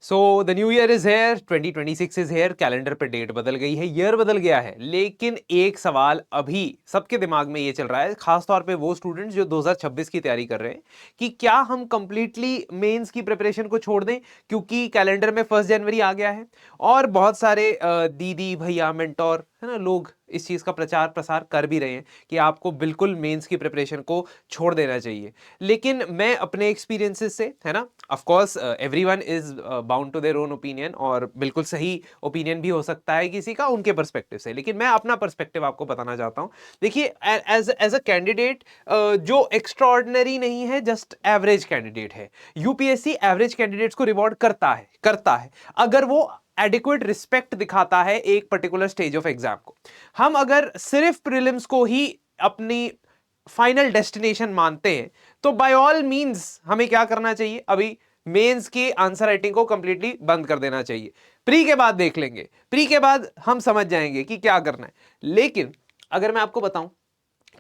So the new year is here, 2026 is here. Calendar पे date बदल गई है, ईयर बदल गया है, लेकिन एक सवाल अभी सबके दिमाग में ये चल रहा है, खासतौर पे वो स्टूडेंट्स जो 2026 की तैयारी कर रहे हैं, कि क्या हम कंप्लीटली मेंस की प्रिपरेशन को छोड़ दें क्योंकि कैलेंडर में 1 जनवरी आ गया है। और बहुत सारे दीदी भैया मेंटोर है ना, लोग इस चीज का प्रचार प्रसार कर भी रहे हैं कि आपको बिल्कुल मेंस की प्रिपरेशन को छोड़ देना चाहिए। लेकिन मैं अपने एक्सपीरियंसेस से, है ना, of course everyone is bound to their own opinion, और बिल्कुल सही ओपिनियन भी हो सकता है किसी का उनके पर्सपेक्टिव से, लेकिन मैं अपना पर्सपेक्टिव आपको बताना चाहता हूं। देखिए, एज अ कैंडिडेट जो एक्स्ट्राऑर्डिनरी नहीं है, जस्ट एवरेज कैंडिडेट है, यूपीएससी एवरेज कैंडिडेट्स को रिवॉर्ड करता है अगर वो एडिक्वेट रिस्पेक्ट दिखाता है एक पर्टिकुलर स्टेज ऑफ एग्जाम को। हम अगर सिर्फ प्रीलिम्स को ही अपनी फाइनल डेस्टिनेशन मानते हैं तो बाय ऑल मींस हमें क्या करना चाहिए, अभी मेंस की आंसर राइटिंग को कंप्लीटली बंद कर देना चाहिए। प्री के बाद देख लेंगे, प्री के बाद हम समझ जाएंगे कि क्या करना है। लेकिन अगर मैं आपको बताऊं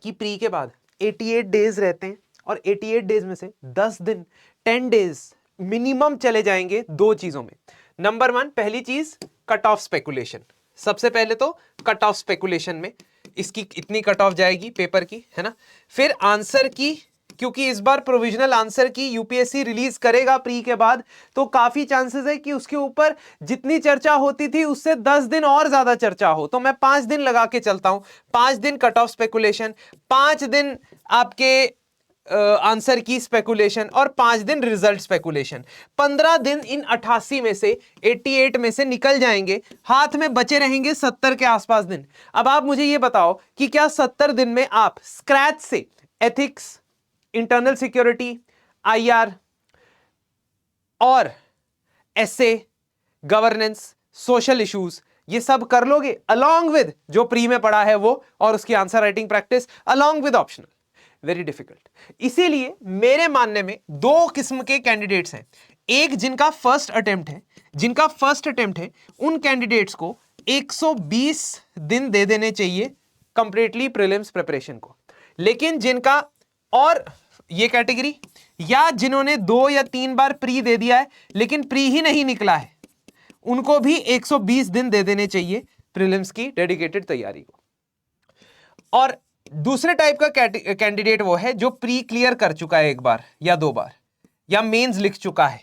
कि प्री के बाद 88 डेज रहते हैं, और 88 डेज में से 10 दिन 10 डेज मिनिमम चले जाएंगे दो चीजों में। नंबर 1, पहली चीज कट ऑफ स्पेकुलेशन। सबसे पहले तो कट ऑफ स्पेकुलेशन में इसकी इतनी कट ऑफ जाएगी पेपर की, है ना। फिर आंसर की, क्योंकि इस बार प्रोविजनल आंसर की यूपीएससी रिलीज करेगा प्री के बाद, तो काफी चांसेस है कि उसके ऊपर जितनी चर्चा होती थी उससे 10 दिन और ज्यादा चर्चा हो। तो मैं 5 दिन लगा के चलता हूं, 5 दिन कट ऑफ स्पेकुलेशन, 5 दिन आपके आंसर की स्पेकुलेशन, और 5 दिन रिजल्ट स्पेकुलेशन। 15 दिन इन 88 में से 88 में से निकल जाएंगे, हाथ में बचे रहेंगे 70 के आसपास दिन। अब आप मुझे ये बताओ कि क्या 70 दिन में आप स्क्रैच से एथिक्स, इंटरनल सिक्योरिटी, आईआर और एसए, गवर्नेंस, सोशल इश्यूज, ये सब कर लोगे अलॉन्ग विद जो प्री में पढ़ा है वो, और उसकी answer writing practice along with optional? Very difficult. इसीलिए मेरे मानने में दो किस्म के कैंडिडेट्स हैं। एक जिनका फर्स्ट अटेम्प्ट है, उन कैंडिडेट्स को 120 दिन दे देने चाहिए कंप्लीटली प्रीलिम्स प्रिपरेशन को। लेकिन जिनका, और ये कैटेगरी, या जिन्होंने 2 या 3 बार प्री दे दिया है लेकिन प्री ही नहीं निकला है, उनको भी 120 दिन दे देने चाहिए प्रीलिम्स की डेडिकेटेड तैयारी को। और दूसरे टाइप का कैंडिडेट वो है जो प्री क्लियर कर चुका है 1 बार या 2 बार, या मेंस लिख चुका है,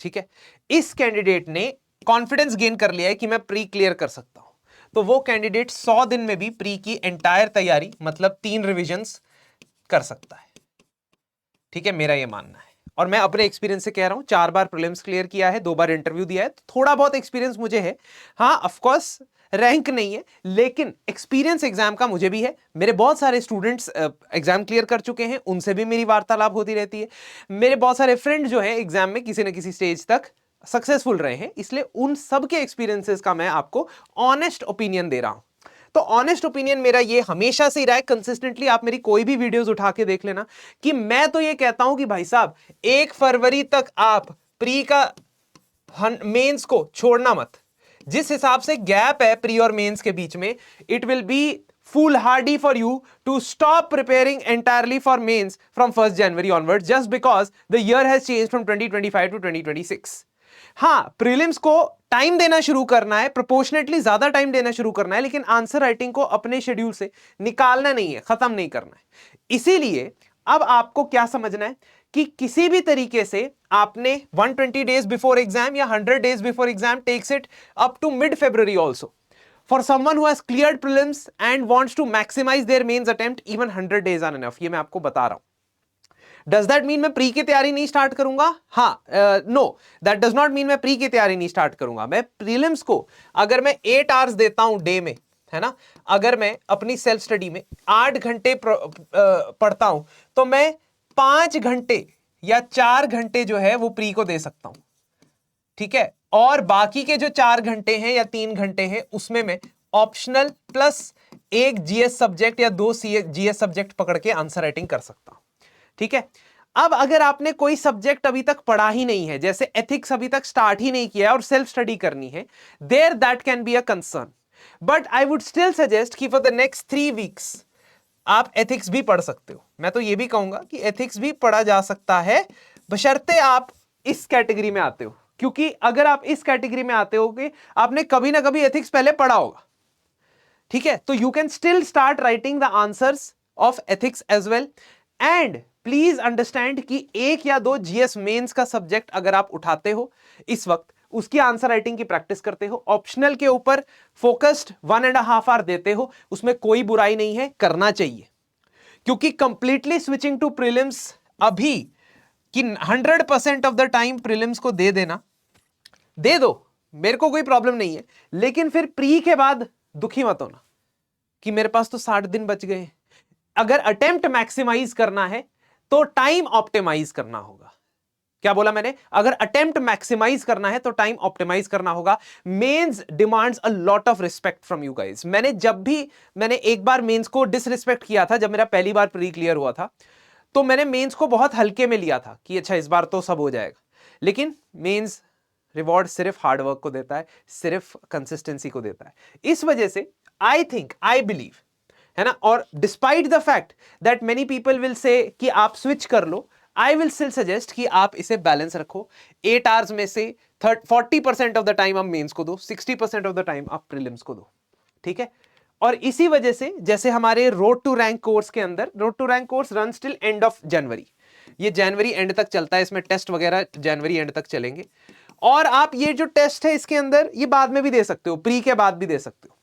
ठीक है। इस कैंडिडेट ने कॉन्फिडेंस गेन कर लिया है कि मैं प्री क्लियर कर सकता हूं, तो वो कैंडिडेट 100 दिन में भी प्री की एंटायर तैयारी, मतलब 3 रिविजन्स कर सकता है, ठीक है। मेरा ये मानना है, और मैं अपने एक्सपीरियंस से कह रहा हूं, 4 बार प्रीलिम्स क्लियर किया है, 2 बार इंटरव्यू दिया है, तो थोड़ा बहुत एक्सपीरियंस मुझे है। हाँ, ऑफ कोर्स रैंक नहीं है, लेकिन एक्सपीरियंस एग्जाम का मुझे भी है। मेरे बहुत सारे स्टूडेंट्स एग्जाम क्लियर कर चुके हैं, उनसे भी मेरी वार्तालाप होती रहती है। मेरे बहुत सारे फ्रेंड जो है एग्जाम में किसी न किसी स्टेज तक सक्सेसफुल रहे हैं, इसलिए उन सबके एक्सपीरियंसेस का मैं आपको ऑनेस्ट ओपिनियन दे रहा हूं। तो ऑनेस्ट ओपिनियन मेरा ये हमेशा से ही रहा है, कंसिस्टेंटली आप मेरी कोई भी वीडियोस उठा के देख लेना, कि मैं तो ये कहता हूं कि भाई साहब 1 फरवरी तक आप प्री का मेंस को छोड़ना मत। जिस हिसाब से गैप है प्री और मेंस के बीच में, it will be foolhardy for you to stop preparing entirely for mains from 1st January onwards just because the year has changed from 2025 to 2026. हाँ, प्रीलिम्स को टाइम देना शुरू करना है, प्रोपोर्शनेटली ज्यादा टाइम देना शुरू करना है, लेकिन आंसर राइटिंग को अपने शेड्यूल से निकालना नहीं है, खत्म नहीं करना है। इसीलिए अब आपको क्या समझना है कि किसी भी तरीके से आपने 120 डेज बिफोर एग्जाम या 100 days before exam takes it up to mid February also. For someone who has cleared prelims and wants to maximize their mains attempt, even 100 days are enough. ये मैं आपको बता रहा हूं। Does that mean मैं pre की तैयारी नहीं स्टार्ट करूंगा? हाँ, no, that does not mean मैं प्री की तैयारी नहीं स्टार्ट करूंगा। मैं प्रीलिम्स को अगर मैं 8 आवर्स देता हूं डे में, है ना, अगर मैं अपनी सेल्फ स्टडी में 8 घंटे पढ़ता हूं, तो मैं 5 घंटे या 4 घंटे जो है वो प्री को दे सकता हूं, ठीक है। और बाकी के जो 4 घंटे हैं या 3 घंटे हैं, उसमें मैं ऑप्शनल प्लस 1 जीएस सब्जेक्ट या 2 जीएस सब्जेक्ट पकड़ के आंसर राइटिंग कर सकता हूं, ठीक है। अब अगर आपने कोई सब्जेक्ट अभी तक पढ़ा ही नहीं है, जैसे एथिक्स अभी तक स्टार्ट ही नहीं किया और सेल्फ स्टडी करनी है, there that can be a concern, but I would still suggest कि फॉर द नेक्स्ट 3 वीक्स आप एथिक्स भी पढ़ सकते हो। मैं तो ये भी कहूंगा कि एथिक्स भी पढ़ा जा सकता है, बशर्ते आप इस कैटेगरी में आते हो। क्योंकि अगर आप इस कैटेगरी में आते हो कि आपने कभी ना कभी एथिक्स पहले पढ़ा होगा, ठीक है, तो you can still start writing the answers of ethics as well. And please understand कि एक या दो जीएस मेंस का सब्जेक्ट अगर आप उठाते हो इस वक्त, उसकी आंसर राइटिंग की प्रैक्टिस करते हो, ऑप्शनल के ऊपर फोकस्ड 1.5 आवर देते हो, उसमें कोई बुराई नहीं है, करना चाहिए। क्योंकि कंप्लीटली स्विचिंग टू प्रीलिम्स अभी कि 100% ऑफ द टाइम प्रीलिम्स को दे देना, दे दो, मेरे को कोई प्रॉब्लम नहीं है, लेकिन फिर प्री के बाद दुखी मत होना कि मेरे पास तो 60 दिन बच गए। अगर अटेम्प्ट मैक्सिमाइज करना है तो टाइम ऑप्टिमाइज करना होगा। क्या बोला मैंने? अगर अटेम्प्ट मैक्सिमाइज करना है तो टाइम ऑप्टिमाइज करना होगा। Mains demands a lot of respect from you guys. मैंने एक बार मेंस को डिसरिस्पेक्ट किया था जब मेरा पहली बार प्री क्लियर हुआ था, तो मैंने मेंस को बहुत हल्के में लिया था कि अच्छा इस बार तो सब हो जाएगा, लेकिन मेंस रिवॉर्ड सिर्फ हार्डवर्क को देता है, सिर्फ कंसिस्टेंसी को देता है। इस वजह से आई बिलीव, है ना, और despite the fact that many people will say कि आप स्विच कर लो, आई विल स्टिल सजेस्ट कि आप इसे बैलेंस रखो। 8 आवर्स में से 40% ऑफ द टाइम आप मेंस को दो, 60% ऑफ द टाइम आप प्रीलिम्स को दो, ठीक है। और इसी वजह से जैसे हमारे रोड टू रैंक कोर्स के अंदर, road to rank course run till end of January, ये जनवरी एंड तक चलता है, इसमें टेस्ट वगैरह जनवरी एंड तक चलेंगे। और आप ये जो टेस्ट है इसके अंदर ये बाद में भी दे सकते हो, प्री के बाद भी दे सकते हो,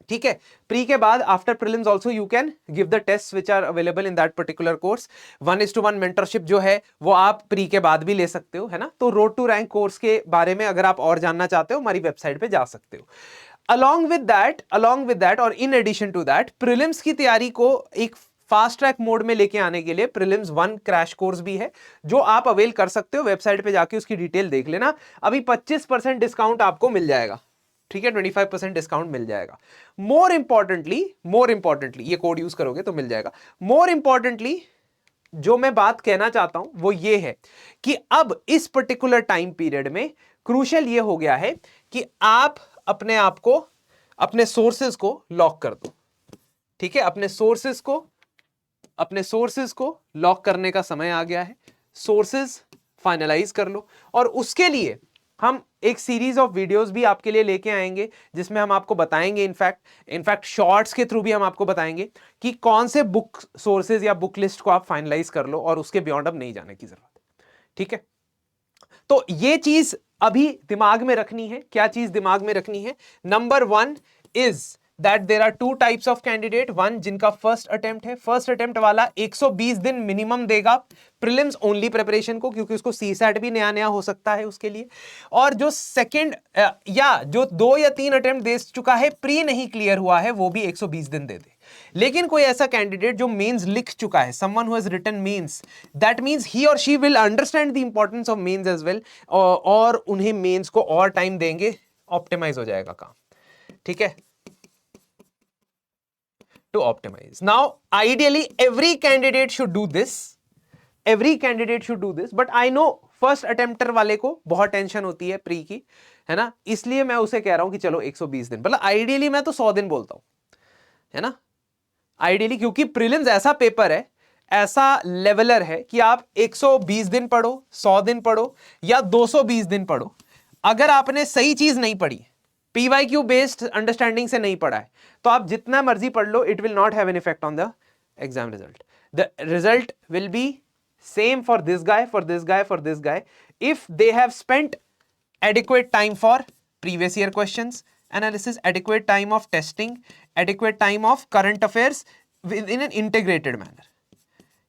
ठीक है। प्री के बाद after prelims also you can give the test which are available in that particular course. 1:1 mentorship जो है वो आप प्री के बाद भी ले सकते हो, है ना। तो रोड टू रैंक कोर्स के बारे में अगर आप और जानना चाहते हो हमारी वेबसाइट पे जा सकते हो। along with that और in addition to that, prelims की तैयारी को एक फास्ट ट्रैक मोड में लेके आने के लिए प्रीलिम्स 1 क्रैश कोर्स भी है जो आप अवेल कर सकते हो। वेबसाइट पे जाके उसकी डिटेल देख लेना। अभी 25% डिस्काउंट आपको मिल जाएगा, ठीक है, 25% डिस्काउंट मिल जाएगा। मोर इंपॉर्टेंटली ये कोड यूज करोगे तो मिल जाएगा। मोर इंपॉर्टेंटली जो मैं बात कहना चाहता हूं वो ये है कि अब इस पर्टिकुलर टाइम पीरियड में क्रूशियल ये हो गया है कि आप अपने आप को, अपने सोर्सेज को लॉक कर दो, ठीक है। अपने सोर्सेज को लॉक करने का समय आ गया है। सोर्सेज फाइनलाइज कर लो, और उसके लिए हम एक सीरीज ऑफ वीडियोस भी आपके लिए लेके आएंगे जिसमें हम आपको बताएंगे, इनफैक्ट शॉर्ट्स के थ्रू भी हम आपको बताएंगे कि कौन से बुक सोर्सेज या बुक लिस्ट को आप फाइनलाइज कर लो और उसके बियॉन्ड अब नहीं जाने की जरूरत है, ठीक है। तो ये चीज अभी दिमाग में रखनी है। क्या चीज दिमाग में रखनी है? Number 1 is that there are 2 types of candidate. 1 जिनका फर्स्ट अटेम्प्ट है, फर्स्ट अटेम्प्ट वाला 120 दिन मिनिमम देगा प्रीलिम्स ओनली प्रिपरेशन को, क्योंकि उसको सीसैट भी नया हो सकता है उसके लिए। और जो सेकंड या जो 2 या 3 अटेम्प्ट दे चुका है, प्री नहीं क्लियर हुआ है, वो भी 120 दिन दे दे। लेकिन कोई ऐसा कैंडिडेट जो मेंस लिख चुका है, someone who has written mains, that means he or she will understand the importance of mains as well, और उन्हें मेंस को और टाइम देंगे, ऑप्टिमाइज हो जाएगा काम, ठीक है। To optimize now, ideally every candidate should do this, but I know first attempter वाले को बहुत टेंशन होती है प्री की, है ना, इसलिए मैं उसे कह रहा हूं कि चलो 120 दिन, मतलब आइडियली मैं तो 100 दिन बोलता हूं, है ना, आइडियली, क्योंकि प्रीलिम्स ऐसा पेपर है, ऐसा लेवलर है कि आप 120 दिन पढ़ो, 100 दिन पढ़ो या 220 दिन पढ़ो, अगर आपने सही चीज नहीं पढ़ी, PYQ बेस्ड अंडरस्टैंडिंग से नहीं पढ़ा है, तो आप जितना मर्जी पढ़ लो, it will not have an effect on the exam result. The result will be same for this guy, for this guy, for this guy, if they have spent adequate time for previous year questions analysis, adequate time of testing, adequate time of current affairs in an integrated manner,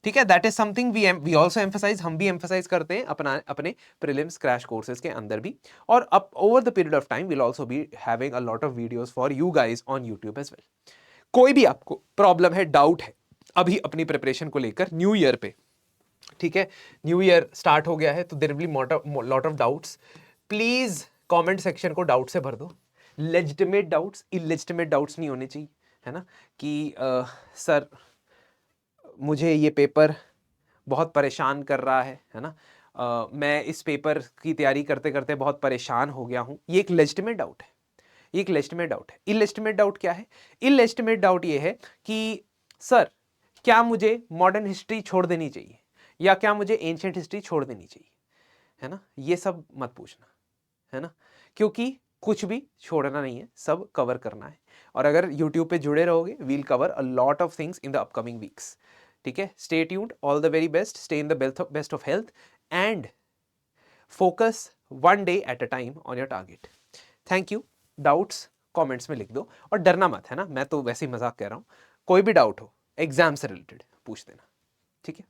ठीक है। That is something we also emphasize, हम भी emphasise करते हैं अपने prelims crash courses के अंदर भी, और अब over the period of time will also be having a lot of videos for you guys on YouTube as well. कोई भी आपको प्रॉब्लम है, डाउट है अभी अपनी प्रिपरेशन को लेकर न्यू ईयर पे, ठीक है, न्यू ईयर स्टार्ट हो गया है तो there will be lot of doubts, please comment section को डाउट से भर दो। लेजिटिमेट डाउट्स, इलेजिटिमेट डाउट्स नहीं होने चाहिए, है ना, कि सर मुझे ये पेपर बहुत परेशान कर रहा है ना, मैं इस पेपर की तैयारी करते करते बहुत परेशान हो गया हूं। ये एक लेजिटिमेट डाउट है, ये एक लेजिटिमेट डाउट है। इलेजिटिमेट डाउट क्या है? इलेजिटिमेट डाउट ये है कि सर क्या मुझे मॉडर्न हिस्ट्री छोड़ देनी चाहिए या क्या मुझे एंशिएंट हिस्ट्री छोड़ देनी चाहिए, है ना, ये सब मत पूछना, है ना, क्योंकि कुछ भी छोड़ना नहीं है, सब कवर करना है। और अगर यूट्यूब पे जुड़े रहोगे, we'll cover a lot of things in the upcoming weeks. ठीक है, stay tuned, all the very best, stay in the best of health and focus one day at a time on your target. Thank you. Doubts comments में लिख दो और डरना मत, है ना, मैं तो वैसे ही मजाक कह रहा हूँ। कोई भी डाउट हो एग्जाम से रिलेटेड पूछ देना, ठीक है।